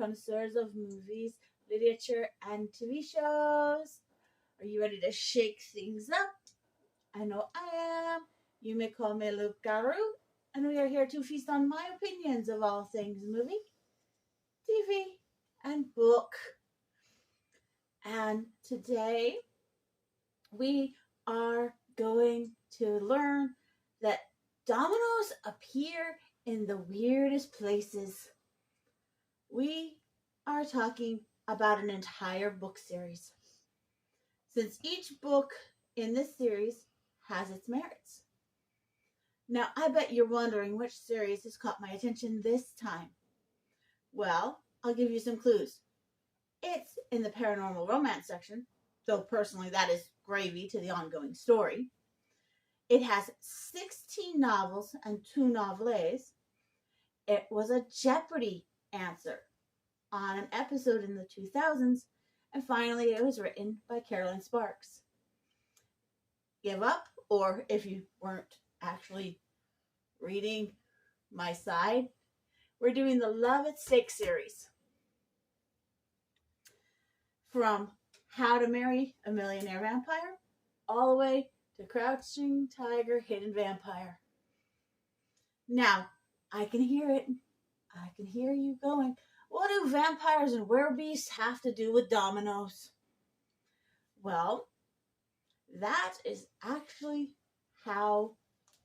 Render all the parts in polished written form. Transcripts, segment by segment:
connoisseurs of movies, literature, and TV shows. Are you ready to shake things up? I know I am. You may call me Luke Garou, and we are here to feast on my opinions of all things movie, TV, and book. And today we are going to learn that dominoes appear in the weirdest places. We are talking about an entire book series, since each book in this series has its merits. Now, I bet you're wondering which series has caught my attention this time. Well, I'll give you some clues. It's in the paranormal romance section, though personally that is gravy to the ongoing story. It has 16 novels and 2 novelettes. It was a Jeopardy answer on an episode in the 2000s, and finally it was written by Kerrelyn Sparks. Give up, or if you weren't actually reading my side, we're doing the Love at Stake series. From How to Marry a Millionaire Vampire all the way to Crouching Tiger, Hidden Vampire. Now, I can hear it. I can hear you going, what do vampires and werewolves have to do with dominoes? Well, that is actually how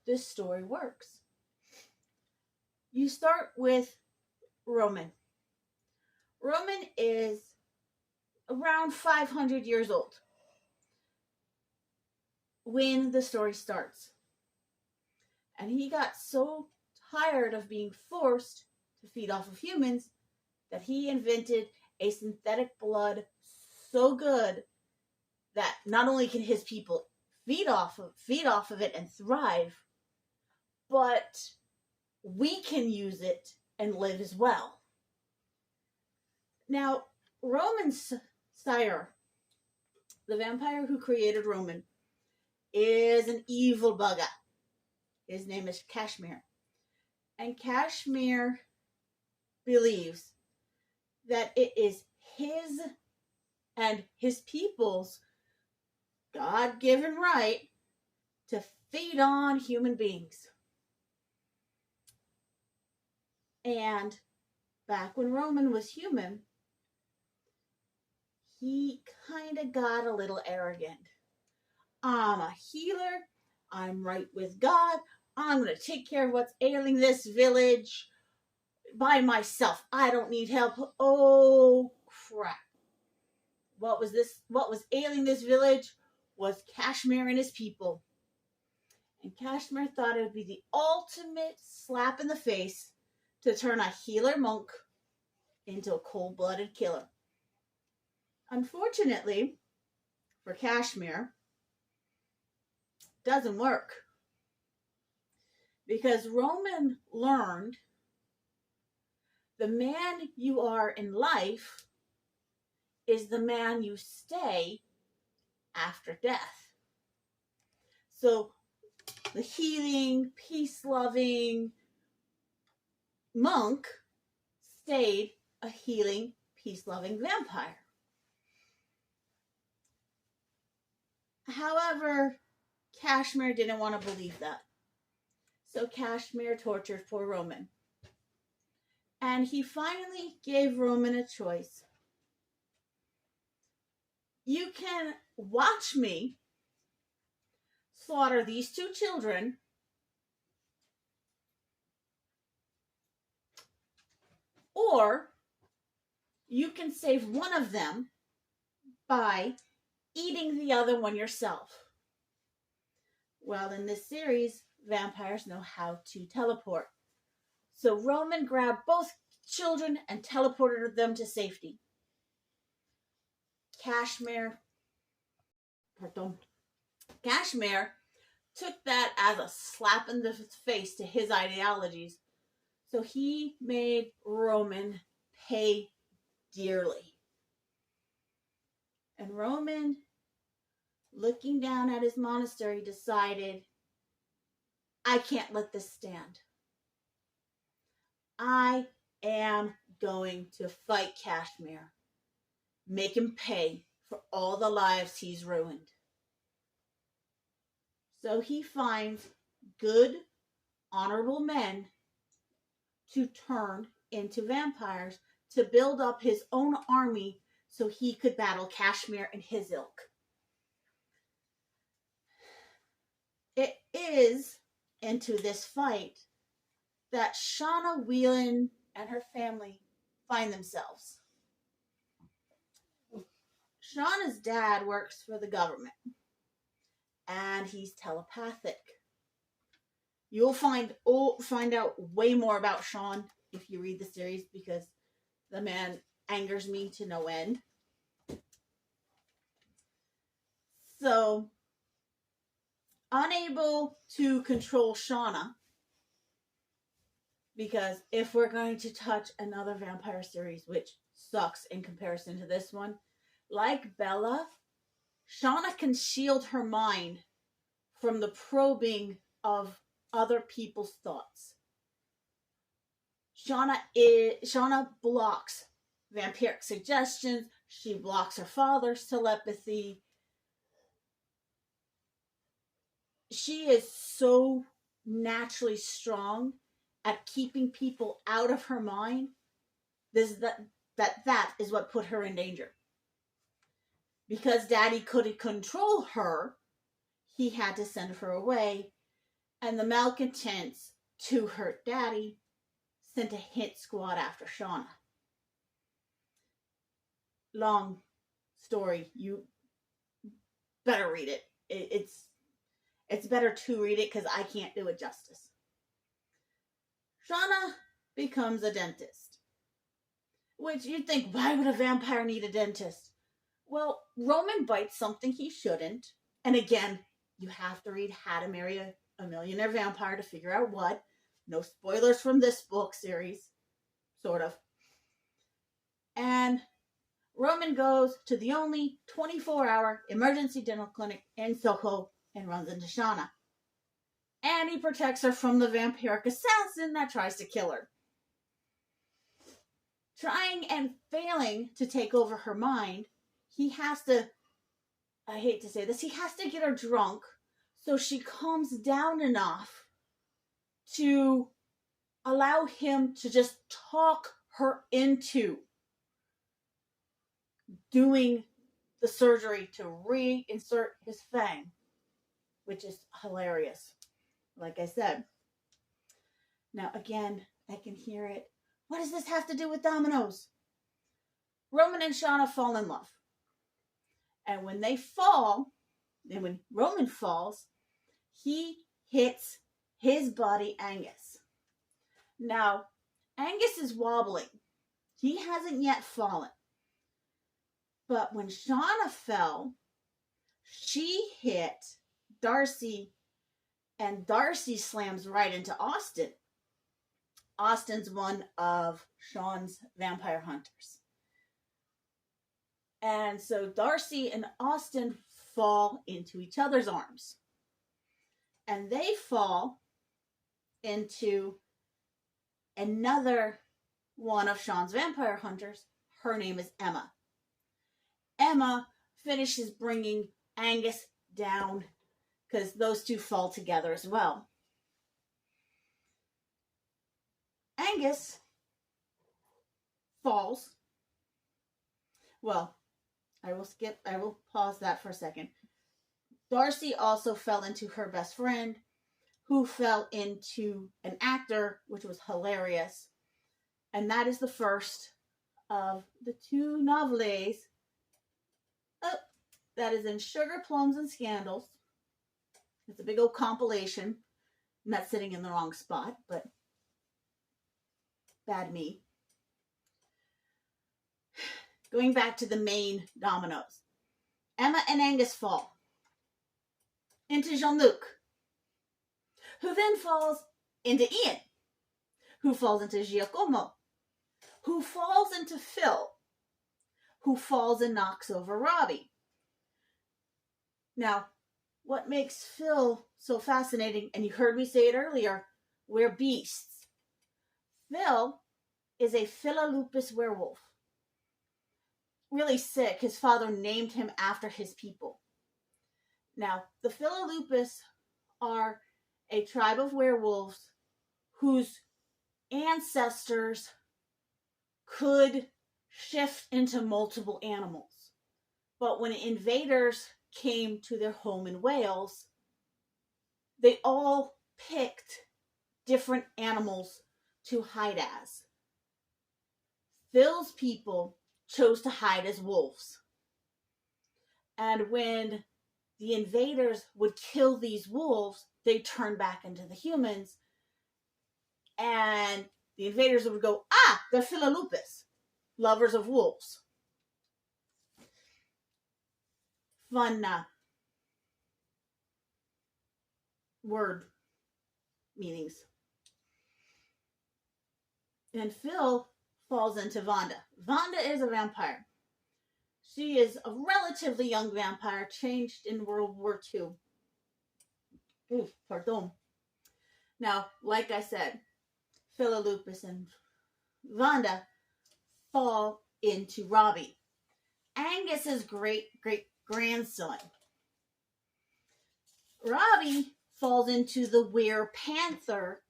this story works. You start with Roman. Roman is around 500 years old when the story starts. And he got so tired of being forced to feed off of humans that he invented a synthetic blood so good that not only can his people feed off of it and thrive, but we can use it and live as well. Now, Roman's sire, the vampire who created Roman, is an evil bugger. His name is Kashmir. And Kashmir believes that it is his and his people's God-given right to feed on human beings. And back when Roman was human, he kind of got a little arrogant. I'm a healer. I'm right with God. I'm going to take care of what's ailing this village by myself. I don't need help. Oh, crap. What was ailing this village was Kashmir and his people. And Kashmir thought it would be the ultimate slap in the face to turn a healer monk into a cold-blooded killer. Unfortunately, for Kashmir, it doesn't work. Because Roman learned the man you are in life is the man you stay after death. So the healing, peace-loving monk stayed a healing, peace-loving vampire. However, Kashmir didn't want to believe that. So Kashmir tortured poor Roman. And he finally gave Roman a choice. You can watch me slaughter these 2 children, or you can save one of them by eating the other one yourself. Well, in this series, vampires know how to teleport. So Roman grabbed both children and teleported them to safety. Kashmir took that as a slap in the face to his ideologies. So he made Roman pay dearly. And Roman, looking down at his monastery, decided, I can't let this stand. I am going to fight Kashmir, make him pay for all the lives he's ruined. So he finds good, honorable men to turn into vampires to build up his own army so he could battle Kashmir and his ilk. It is into this fight that Shauna Whelan and her family find themselves. Shauna's dad works for the government, and he's telepathic. You'll find out way more about Sean if you read the series, because the man angers me to no end. So, unable to control Shauna, because if we're going to touch another vampire series, which sucks in comparison to this one, like Bella, Shauna can shield her mind from the probing of other people's thoughts. Shauna blocks vampiric suggestions. She blocks her father's telepathy. She is so naturally strong at keeping people out of her mind. That is what put her in danger. Because Daddy couldn't control her, he had to send her away, and the malcontents, to hurt Daddy, sent a hit squad after Shauna. Long story. You better read it. It's better to read it because I can't do it justice. Shauna becomes a dentist. Which you'd think, why would a vampire need a dentist? Well, Roman bites something he shouldn't. And again, you have to read How to Marry a Millionaire Vampire to figure out what. No spoilers from this book series. Sort of. And Roman goes to the only 24-hour emergency dental clinic in Soho and runs into Shauna. And he protects her from the vampiric assassin that tries to kill her. Trying and failing to take over her mind, he has to, I hate to say this, he has to get her drunk so she calms down enough to allow him to just talk her into doing the surgery to reinsert his fang, which is hilarious, like I said. Now, again, I can hear it. What does this have to do with Dominoes? Roman and Shauna fall in love. And when they fall, and when Roman falls, he hits his buddy Angus. Now, Angus is wobbling. He hasn't yet fallen. But when Shauna fell, she hit Darcy, and Darcy slams right into Austin. Austin's one of Sean's vampire hunters. And so Darcy and Austin fall into each other's arms. And they fall into another one of Sean's vampire hunters. Her name is Emma. Emma finishes bringing Angus down because those two fall together as well. Angus falls. Well, I will pause that for a second. Darcy also fell into her best friend, who fell into an actor, which was hilarious. And that is the first of the two novellas. Oh, that is in Sugar, Plums, and Scandals. It's a big old compilation. I'm not sitting in the wrong spot, but bad me. Going back to the main Dominoes. Emma and Angus fall into Jean-Luc, who then falls into Ian, who falls into Giacomo, who falls into Phil, who falls and knocks over Robbie. Now, what makes Phil so fascinating, and you heard me say it earlier, we're beasts. Phil is a Philolupus werewolf. Really sick. His father named him after his people. Now, the Philolupus are a tribe of werewolves whose ancestors could shift into multiple animals. But when invaders came to their home in Wales, they all picked different animals to hide as. Phil's people chose to hide as wolves. And when the invaders would kill these wolves, they turned back into the humans. And the invaders would go, they're Philolupus, lovers of wolves. Fun word meanings. And Phil falls into Wanda. Wanda is a vampire. She is a relatively young vampire, changed in World War II. Ooh, pardon. Now, like I said, Philolupus and Wanda fall into Robbie, Angus's great-great-grandson. Robbie falls into the were-panther,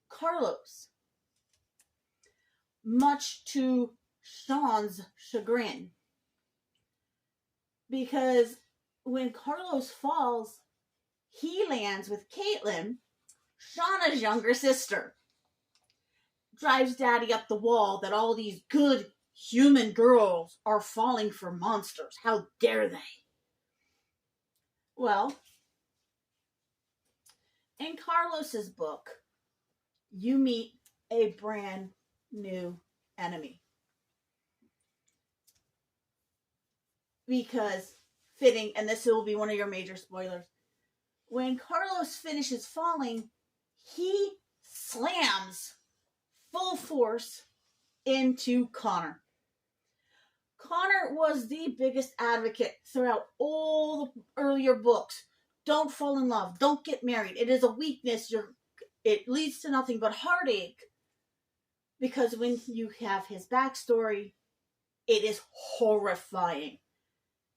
Carlos, much to Sean's chagrin. Because when Carlos falls, he lands with Caitlin, Shauna's younger sister. Drives Daddy up the wall that all these good human girls are falling for monsters. How dare they? Well, in Carlos's book, you meet a brand new enemy. Because, fitting, and this will be one of your major spoilers, when Carlos finishes falling, he slams full force into Connor. Connor was the biggest advocate throughout all the earlier books. Don't fall in love. Don't get married. It is a weakness. It leads to nothing but heartache. Because when you have his backstory, it is horrifying.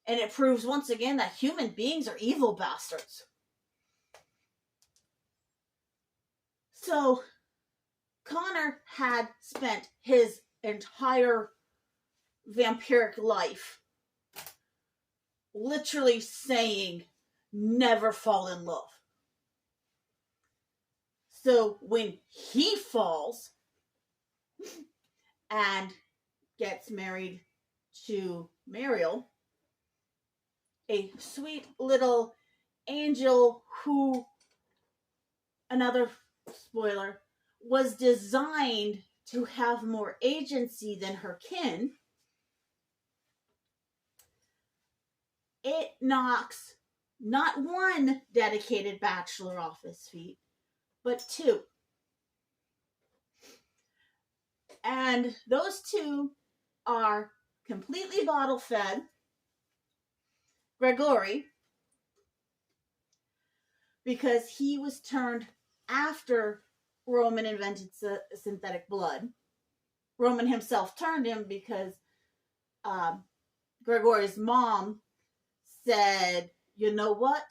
And it proves once again that human beings are evil bastards. So, Connor had spent his entire vampiric life literally saying, never fall in love. So, when he falls and gets married to Mariel, a sweet little angel who, another spoiler, was designed to have more agency than her kin, it knocks not one dedicated bachelor off his feet, but two. And those two are completely bottle fed Gregory, because he was turned after Roman invented synthetic blood. Roman himself turned him because Gregory's mom said, you know what?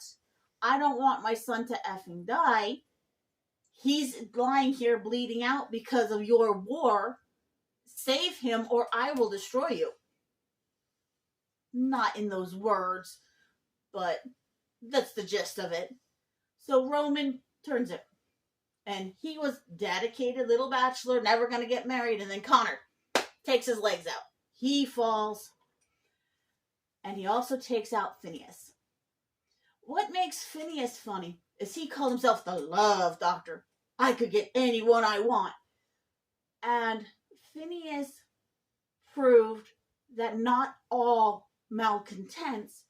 I don't want my son to effing die. He's lying here bleeding out because of your war. Save him or I will destroy you. Not in those words, but that's the gist of it. So Roman turns it. And he was dedicated little bachelor, never going to get married. And then Connor takes his legs out. He falls. And he also takes out Phineas. What makes Phineas funny is he called himself the Love Doctor. I could get anyone I want. And Phineas proved that not all malcontents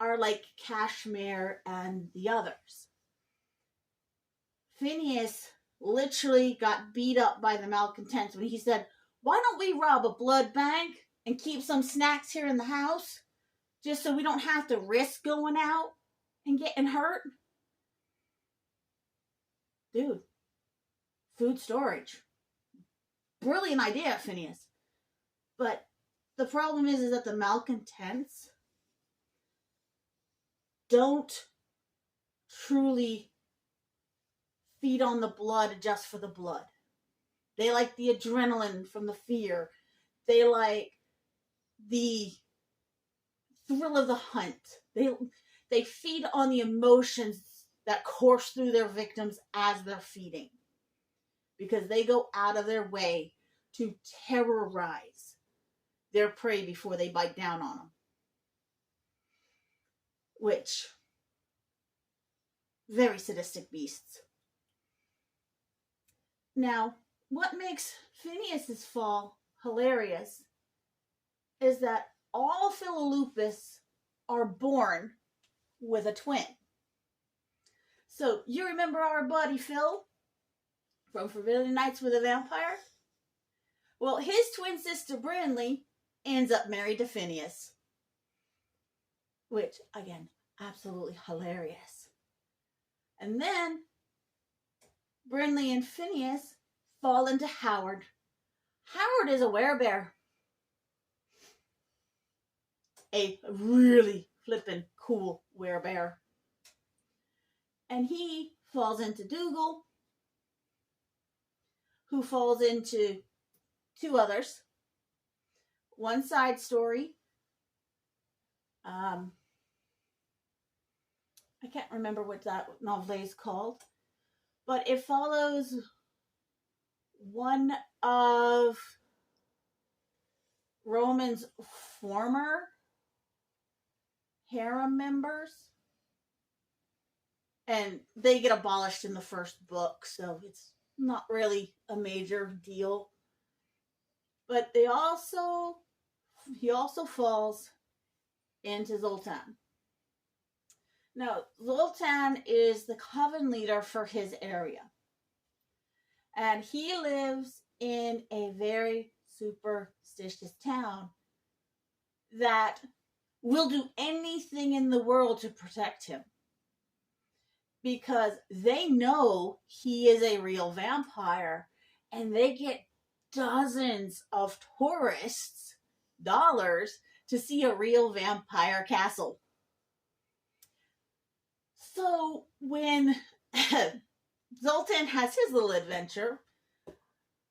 are like Kashmir and the others. Phineas literally got beat up by the malcontents when he said, why don't we rob a blood bank and keep some snacks here in the house just so we don't have to risk going out and getting hurt? Dude, food storage. brilliant idea, Phineas. But the problem is that the malcontents don't truly feed on the blood just for the blood. They like the adrenaline from the fear. They like the thrill of the hunt. They feed on the emotions that course through their victims as they're feeding, because they go out of their way to terrorize their prey before they bite down on them. Which, very sadistic beasts. Now, what makes Phineas's fall hilarious is that all Philolupus are born with a twin. So, you remember our buddy Phil from Forbidden Nights with a Vampire? Well, his twin sister Brinley ends up married to Phineas. Which, again, absolutely hilarious. And then Brinley and Phineas fall into Howard. Howard is a werebear. A really flippin' cool werebear. And he falls into Dougal, who falls into two others. One side story. I can't remember what that novel is called, but it follows one of Roman's former harem members, and they get abolished in the first book, so it's not really a major deal. But he also falls into Zoltan. Now, Zoltan is the coven leader for his area. And he lives in a very superstitious town that will do anything in the world to protect him, because they know he is a real vampire, and they get dozens of tourists dollars to see a real vampire castle. So when Zoltan has his little adventure,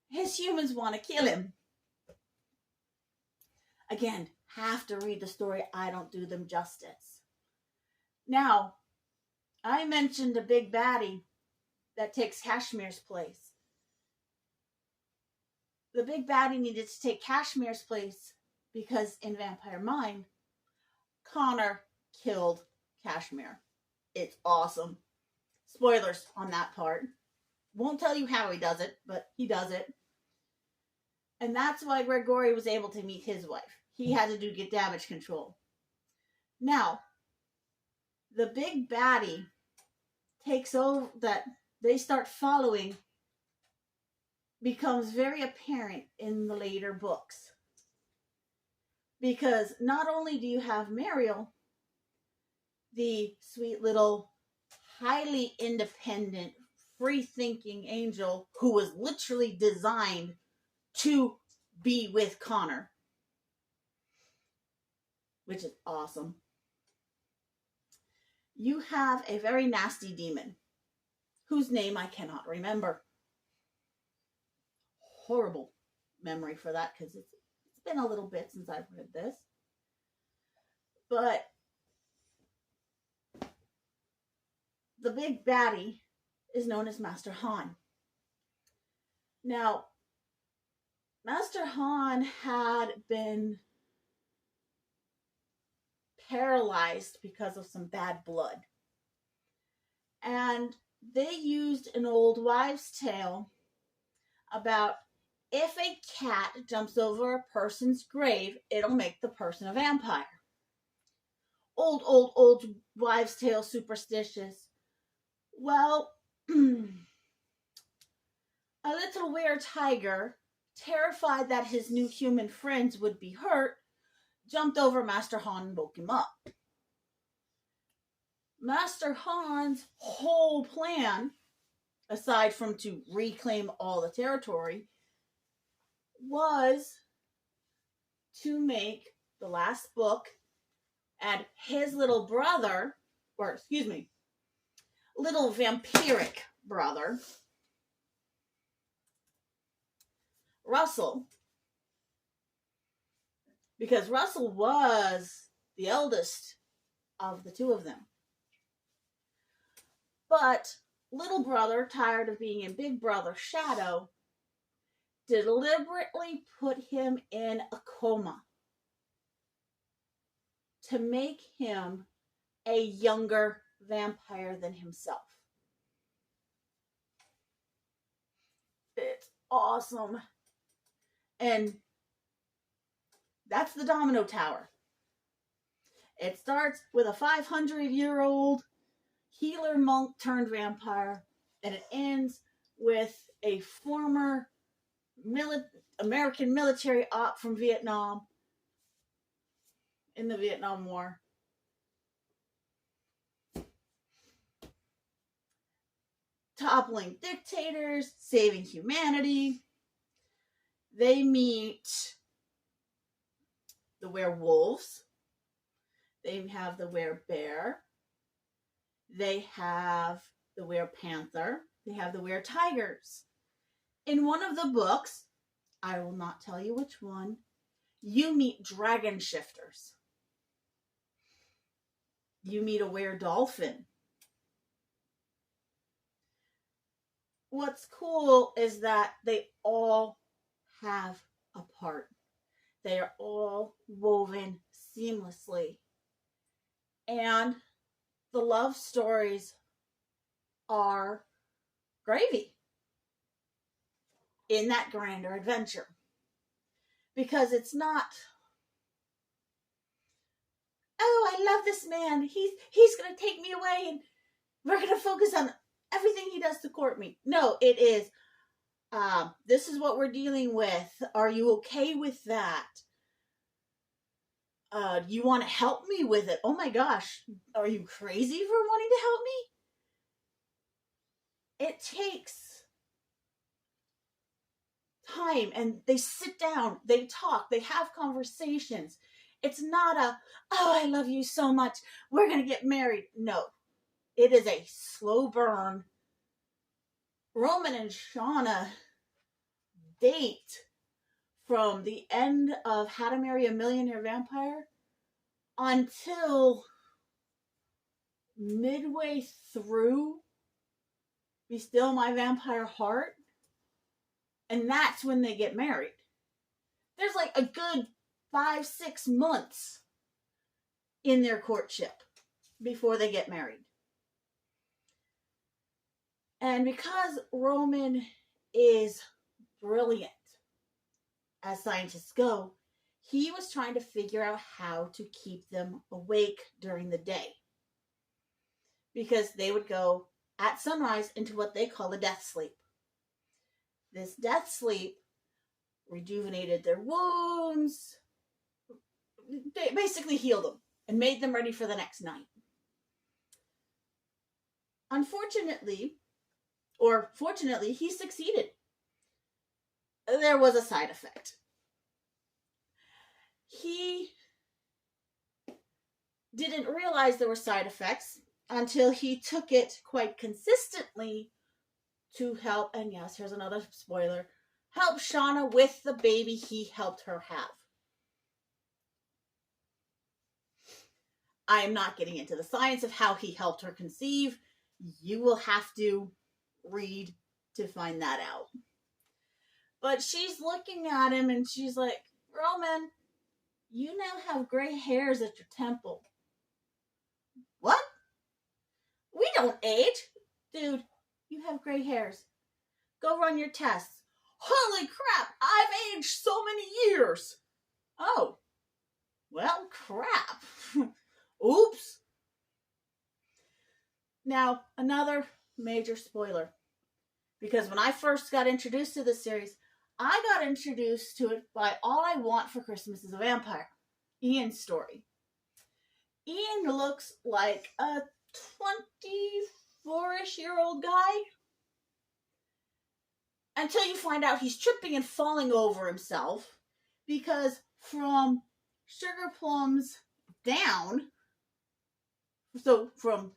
his humans want to kill him. Again, have to read the story. I don't do them justice. Now, I mentioned a big baddie that takes Kashmir's place. The big baddie needed to take Kashmir's place because in Vampire Mind, Connor killed Kashmir. It's awesome. Spoilers on that part. Won't tell you how he does it, but he does it. And that's why Gregory was able to meet his wife. He had to get damage control. Now, the big baddie takes over, that they start following, becomes very apparent in the later books. Because not only do you have Mariel, the sweet little, highly independent, free-thinking angel who was literally designed to be with Connor, which is awesome. You have a very nasty demon whose name I cannot remember. Horrible memory for that, because it's been a little bit since I've read this. But the big baddie is known as Master Han. Now, Master Han had been paralyzed because of some bad blood. And they used an old wives' tale about if a cat jumps over a person's grave, it'll make the person a vampire. Old wives' tale, superstitious. Well, a little were-tiger, terrified that his new human friends would be hurt, jumped over Master Han and woke him up. Master Han's whole plan, aside from to reclaim all the territory, was to make the last book, and his little brother, or excuse me, little vampiric brother, Russell, because Russell was the eldest of the two of them. But little brother, tired of being in big brother's shadow, deliberately put him in a coma to make him a younger vampire than himself. It's awesome. And that's the Domino Tower. It starts with a 500-year-old healer monk turned vampire, and it ends with a former American military op from Vietnam in the Vietnam War. Toppling dictators, saving humanity. They meet the werewolves. They have the werebear. They have the werepanther. They have the weretigers. In one of the books, I will not tell you which one, you meet dragon shifters. You meet a were-dolphin. What's cool is that they all have a part. They are all woven seamlessly. And the love stories are gravy in that grander adventure. Because it's not, oh, I love this man. He's going to take me away and we're going to focus on everything he does to court me. No, it is, this is what we're dealing with. Are you okay with that? You want to help me with it? Oh my gosh, are you crazy for wanting to help me? It takes time, and they sit down, they talk, they have conversations. It's not a, oh, I love you so much, we're going to get married. No, it is a slow burn. Roman and Shauna date from the end of How to Marry a Millionaire Vampire until midway through Be Still My Vampire Heart. And that's when they get married. There's like a good 5-6 months in their courtship before they get married. And because Roman is brilliant as scientists go, he was trying to figure out how to keep them awake during the day. Because they would go at sunrise into what they call a death sleep. This death sleep rejuvenated their wounds, they basically healed them and made them ready for the next night. Unfortunately, or fortunately, he succeeded. There was a side effect. He didn't realize there were side effects until he took it quite consistently to help, and yes, here's another spoiler, help Shauna with the baby he helped her have. I am not getting into the science of how he helped her conceive. You will have to read to find that out. But she's looking at him and she's like, Roman, you now have gray hairs at your temple. What? We don't age. Dude, you have gray hairs. Go run your tests. Holy crap, I've aged so many years. Oh, well, crap. Oops. Now, another major spoiler. Because when I first got introduced to this series, I got introduced to it by All I Want for Christmas is a Vampire, Ian's story. Ian looks like a 24-ish-year-old guy. until you find out he's tripping and falling over himself because from Sugar Plums down, so from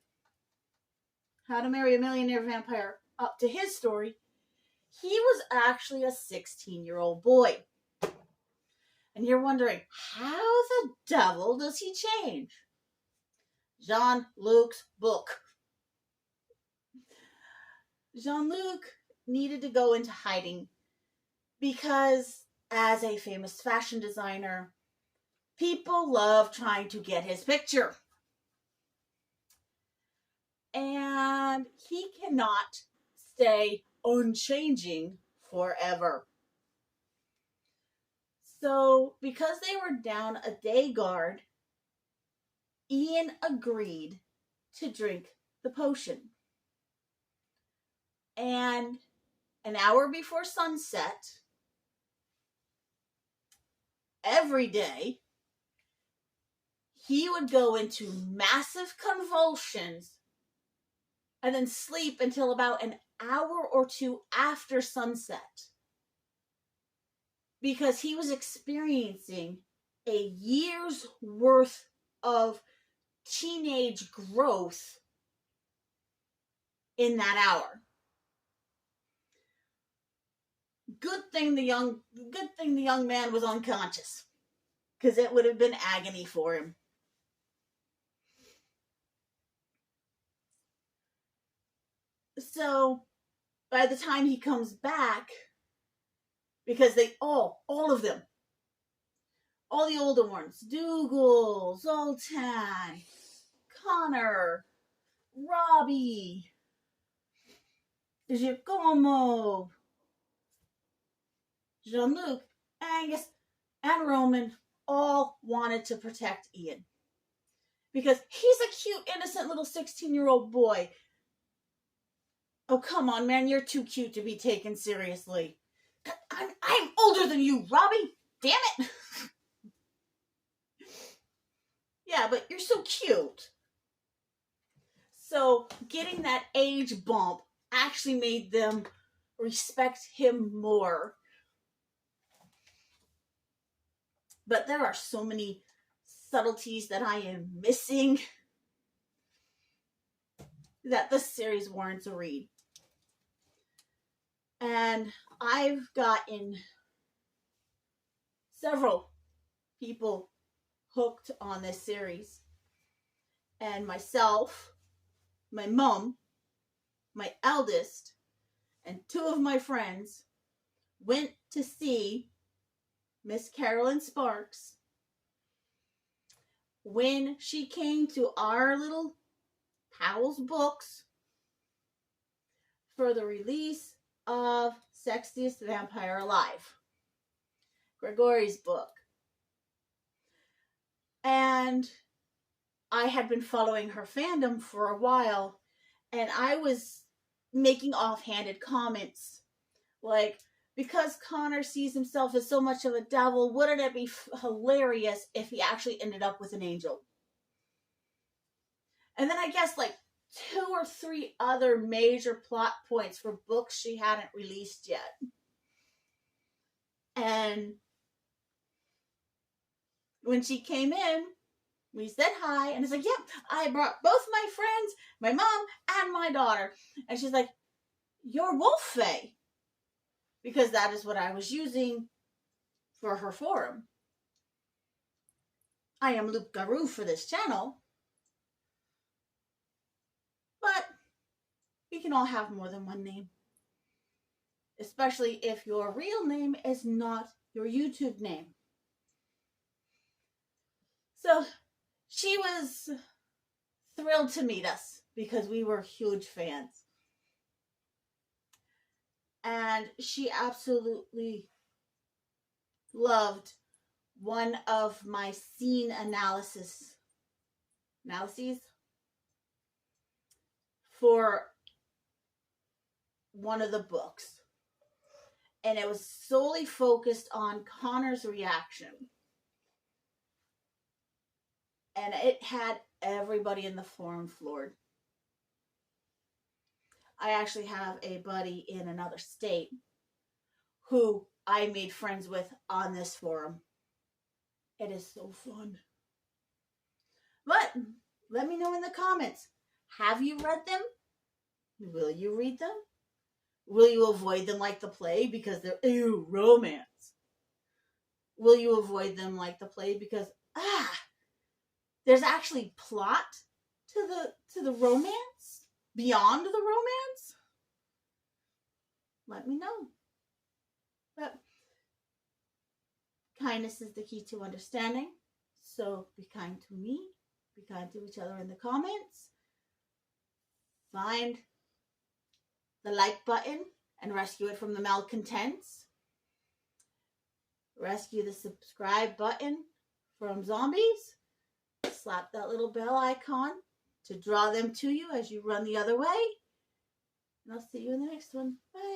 How to Marry a Millionaire Vampire up to his story, he was actually a 16-year-old boy. And you're wondering, how the devil does he change? Jean-Luc's book. Jean-Luc needed to go into hiding because, as a famous fashion designer, people love trying to get his picture. And he cannot stay unchanging forever. So, because they were down a day guard, Ian agreed to drink the potion. And an hour before sunset, every day, he would go into massive convulsions and then sleep until about an hour or two after sunset. Because he was experiencing a year's worth of teenage growth in that hour. Good thing the young man was unconscious, because it would have been agony for him. So, by the time he comes back, because they all of them, all the older ones, Dougal, Zoltan, Connor, Robbie, Giacomo, Jean-Luc, Angus, and Roman all wanted to protect Ian. Because he's a cute, innocent little 16-year-old boy. Oh, come on, man, you're too cute to be taken seriously. I'm older than you, Robbie. Damn it. Yeah, but you're so cute. So getting that age bump actually made them respect him more. But there are so many subtleties that I am missing that this series warrants a read. And I've gotten several people hooked on this series. And myself, my mom, my eldest, and two of my friends went to see Miss Kerrelyn Sparks when she came to our little Powell's Books for the release of Sexiest Vampire Alive, Gregory's book. And I had been following her fandom for a while, and I was making offhanded comments like, because Connor sees himself as so much of a devil, wouldn't it be hilarious if he actually ended up with an angel? And then I guess like 2 or 3 other major plot points for books she hadn't released yet. And when she came in, we said hi, and it's like, yeah, I brought both my friends, my mom, and my daughter. And she's like, you're Wolf Fae. Because that is what I was using for her forum. I am Luke Garou for this channel. But we can all have more than one name. Especially if your real name is not your YouTube name. So she was thrilled to meet us because we were huge fans. And she absolutely loved one of my scene analyses for one of the books. And it was solely focused on Connor's reaction. And it had everybody in the forum floored. I actually have a buddy in another state who I made friends with on this forum. It is so fun. But let me know in the comments. Have you read them? Will you read them? Will you avoid them like the play because they're romance? Will you avoid them like the play because there's actually plot to the romance beyond the romance? Let me know. But kindness is the key to understanding. So be kind to me. Be kind to each other in the comments. Find the like button and rescue it from the malcontents. Rescue the subscribe button from zombies. Slap that little bell icon to draw them to you as you run the other way. And I'll see you in the next one. Bye.